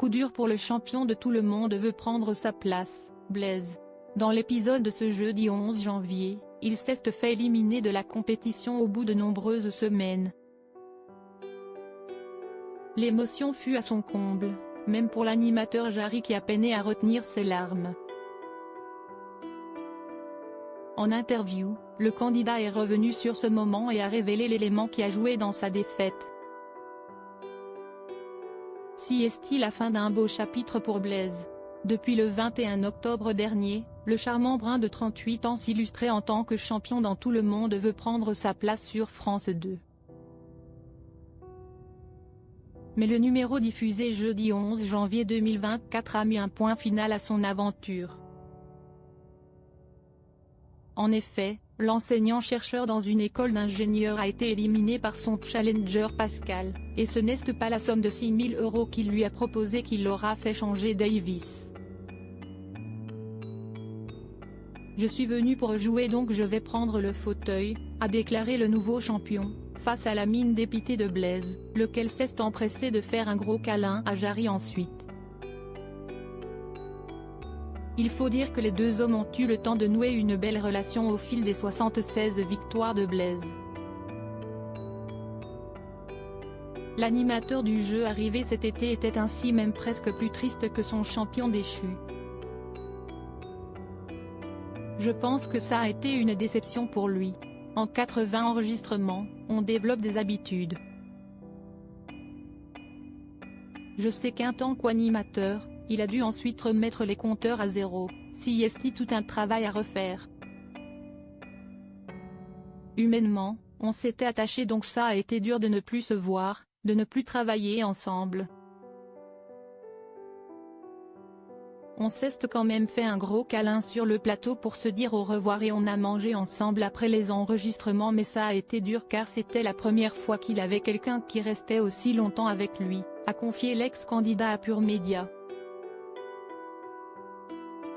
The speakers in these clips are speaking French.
coup dur pour le champion de tout le monde veut prendre sa place, Blaise. Dans l'épisode de ce jeudi 11 janvier, il s'est fait éliminer de la compétition au bout de nombreuses semaines. L'émotion fut à son comble, même pour l'animateur Jarry qui a peiné à retenir ses larmes. En interview, le candidat est revenu sur ce moment et a révélé l'élément qui a joué dans sa défaite. Si est-il la fin d'un beau chapitre pour Blaise. Depuis le 21 octobre dernier, le charmant brun de 38 ans s'illustrait en tant que champion dans tout le monde veut prendre sa place sur France 2. Mais le numéro diffusé jeudi 11 janvier 2024 a mis un point final à son aventure. En effet, l'enseignant-chercheur dans une école d'ingénieurs a été éliminé par son challenger Pascal, et ce n'est pas la somme de 6 000 € qu'il lui a proposé qui l'aura fait changer d'avis. Je suis venu pour jouer donc je vais prendre le fauteuil, a déclaré le nouveau champion, face à la mine dépitée de Blaise, lequel s'est empressé de faire un gros câlin à Jarry ensuite. Il faut dire que les deux hommes ont eu le temps de nouer une belle relation au fil des 76 victoires de Blaise. L'animateur du jeu arrivé cet été était ainsi même presque plus triste que son champion déchu. Je pense que ça a été une déception pour lui. En 80 enregistrements, on développe des habitudes. Je sais qu'en tant qu'animateur, il a dû ensuite remettre les compteurs à zéro, si est tout un travail à refaire. Humainement, on s'était attaché donc ça a été dur de ne plus se voir, de ne plus travailler ensemble. On s'est quand même fait un gros câlin sur le plateau pour se dire au revoir et on a mangé ensemble après les enregistrements mais ça a été dur car c'était la première fois qu'il avait quelqu'un qui restait aussi longtemps avec lui, a confié l'ex-candidat à Pure Média.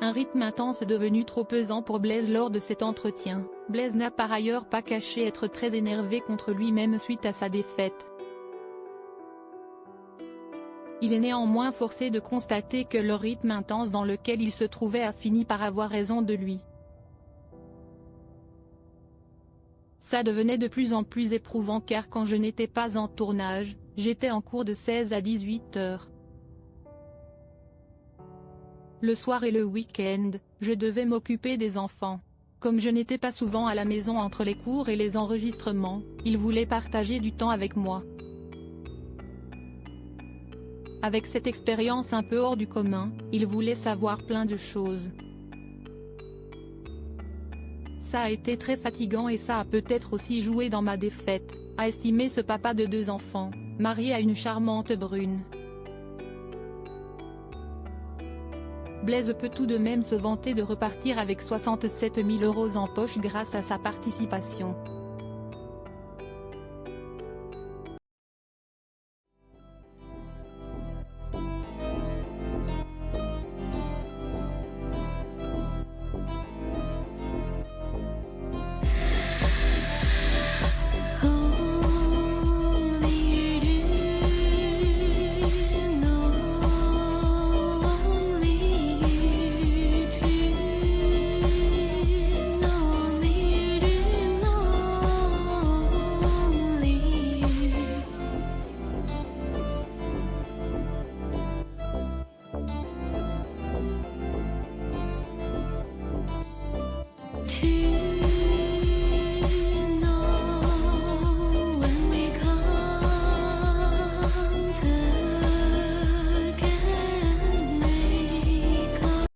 Un rythme intense devenu trop pesant pour Blaise lors de cet entretien. Blaise n'a par ailleurs pas caché être très énervé contre lui-même suite à sa défaite. Il est néanmoins forcé de constater que le rythme intense dans lequel il se trouvait a fini par avoir raison de lui. Ça devenait de plus en plus éprouvant car quand je n'étais pas en tournage, j'étais en cours de 16 à 18 heures. Le soir et le week-end, je devais m'occuper des enfants. Comme je n'étais pas souvent à la maison entre les cours et les enregistrements, il voulait partager du temps avec moi. Avec cette expérience un peu hors du commun, il voulait savoir plein de choses. Ça a été très fatigant et ça a peut-être aussi joué dans ma défaite, a estimé ce papa de 2 enfants, marié à une charmante brune. Blaise peut tout de même se vanter de repartir avec 67 000 € en poche grâce à sa participation.